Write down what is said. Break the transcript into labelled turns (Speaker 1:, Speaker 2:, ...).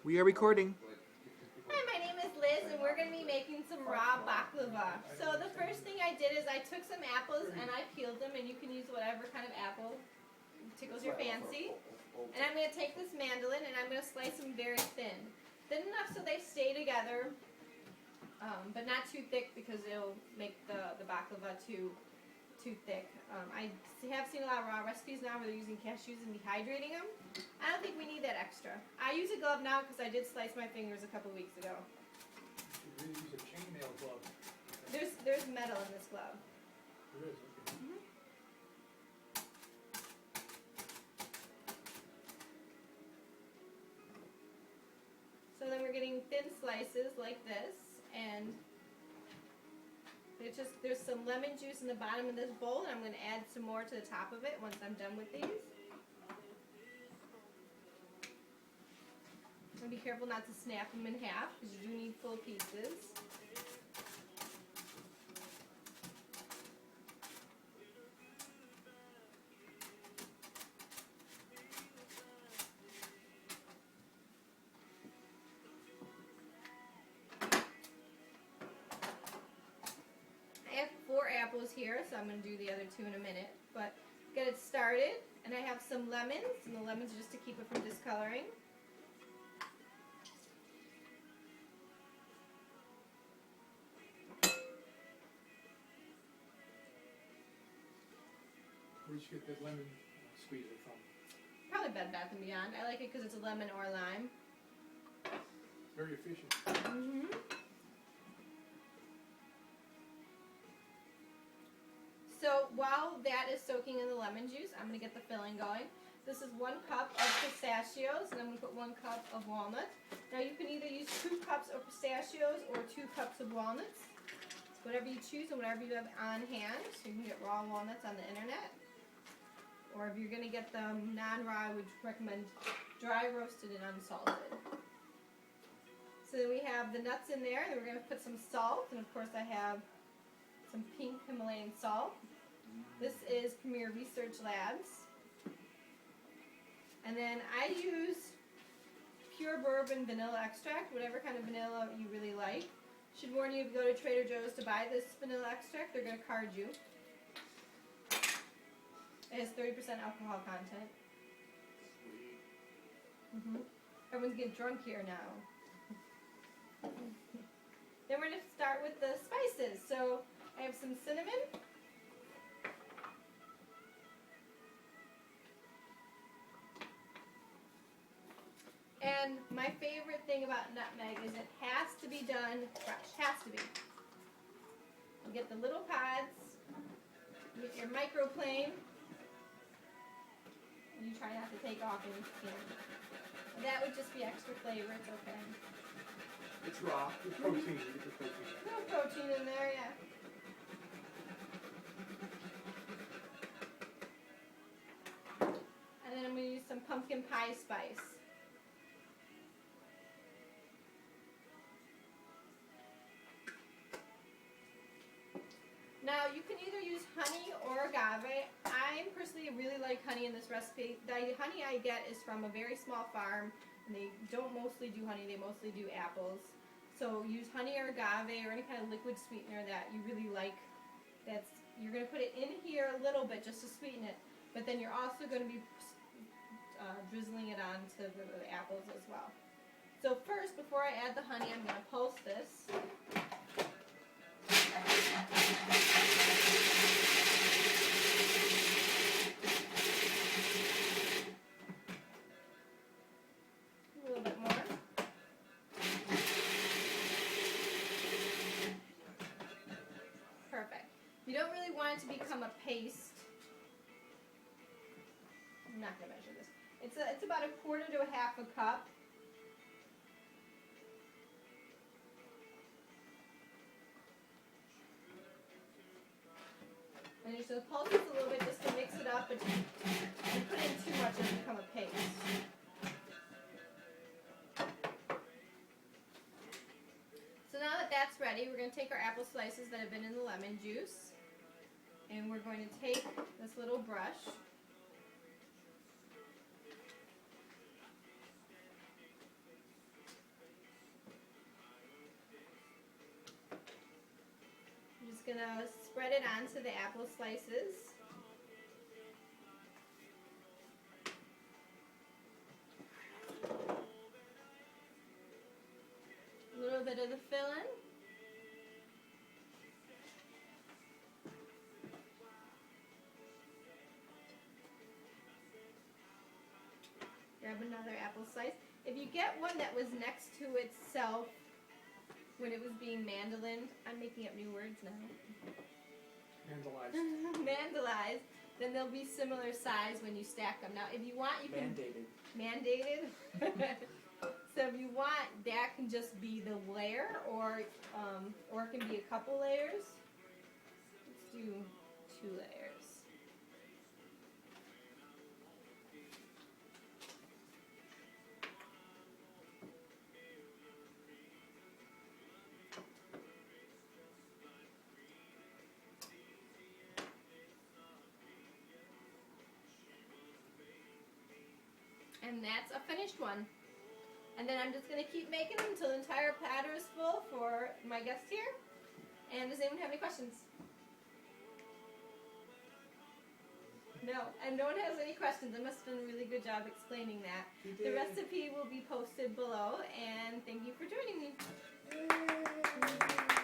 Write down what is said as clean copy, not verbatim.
Speaker 1: We are recording.
Speaker 2: Hi, my name is Liz and we're going to be making some raw baklava. So the first thing I did is I took some apples and I peeled them, and you can use whatever kind of apple tickles your fancy. And I'm going to take this mandolin and I'm going to slice them very thin. Thin enough so they stay together, but not too thick because it'll make the baklava too thick. I have seen a lot of raw recipes now where they're using cashews and dehydrating them. I don't think we need that extra. I use a glove now because I did slice my fingers a couple weeks ago.
Speaker 3: You really use a chainmail glove.
Speaker 2: There's metal in this glove.
Speaker 3: There is, okay.
Speaker 2: So then we're getting thin slices like this, and there's some lemon juice in the bottom of this bowl, and I'm going to add some more to the top of it once I'm done with these. And be careful not to snap them in half because you do need full pieces. I have 4 apples here, so I'm going to do the other 2 in a minute. But get it started, and I have some lemons, and the lemons are just to keep it from discoloring.
Speaker 3: Where'd you get that lemon squeezer from?
Speaker 2: Probably Bed Bath & Beyond. I like it because it's a lemon or lime.
Speaker 3: Very efficient.
Speaker 2: So while that is soaking in the lemon juice, I'm going to get the filling going. This is 1 cup of pistachios, and I'm going to put 1 cup of walnuts. Now you can either use 2 cups of pistachios or 2 cups of walnuts. It's whatever you choose and whatever you have on hand. So you can get raw walnuts on the internet. Or if you're going to get them non-raw, I would recommend dry roasted and unsalted. So then we have the nuts in there, and we're going to put some salt, and of course I have some pink Himalayan salt. This is Premier Research Labs. And then I use pure bourbon vanilla extract, whatever kind of vanilla you really like. Should warn you, if you go to Trader Joe's to buy this vanilla extract, they're going to card you. It has 30% alcohol content. Everyone's getting drunk here now. Then we're going to start with the spices. So I have some cinnamon. And my favorite thing about nutmeg is it has to be done fresh. Has to be. You get the little pods, you get your microplane, and you try not to take off any skin. That would just be extra flavor. It's okay.
Speaker 3: It's raw. It's protein. You get the protein.
Speaker 2: No protein in there, yeah. And then I'm going to use some pumpkin pie spice. Now, you can either use honey or agave. I personally really like honey in this recipe. The honey I get is from a very small farm, and they don't mostly do honey, they mostly do apples. So use honey or agave or any kind of liquid sweetener that you really like. You're going to put it in here a little bit just to sweeten it, but then you're also going to be drizzling it onto the apples as well. So first, before I add the honey, I'm going to pulse this. A little bit more. Perfect. You don't really want it to become a paste. I'm not going to measure this. It's about 1/4 to 1/2 cup. And you're just going to pulse this a little bit just to mix it up, but you put in too much, it'll become a paste. So now that that's ready, we're going to take our apple slices that have been in the lemon juice, and we're going to take this little brush going to spread it onto the apple slices. A little bit of the filling. Grab another apple slice. If you get one that was next to itself when it was being mandolined, I'm making up new words now.
Speaker 3: Vandalized.
Speaker 2: Mandalized, then they'll be similar size when you stack them. Now, if you want, you can
Speaker 3: Mandated.
Speaker 2: So if you want, that can just be the layer, or it can be a couple layers. Let's do 2 layers. And that's a finished one. And then I'm just going to keep making them until the entire platter is full for my guest here. And does anyone have any questions? No, and no one has any questions. I must have done a really good job explaining that. The recipe will be posted below, and thank you for joining me.
Speaker 3: Yay.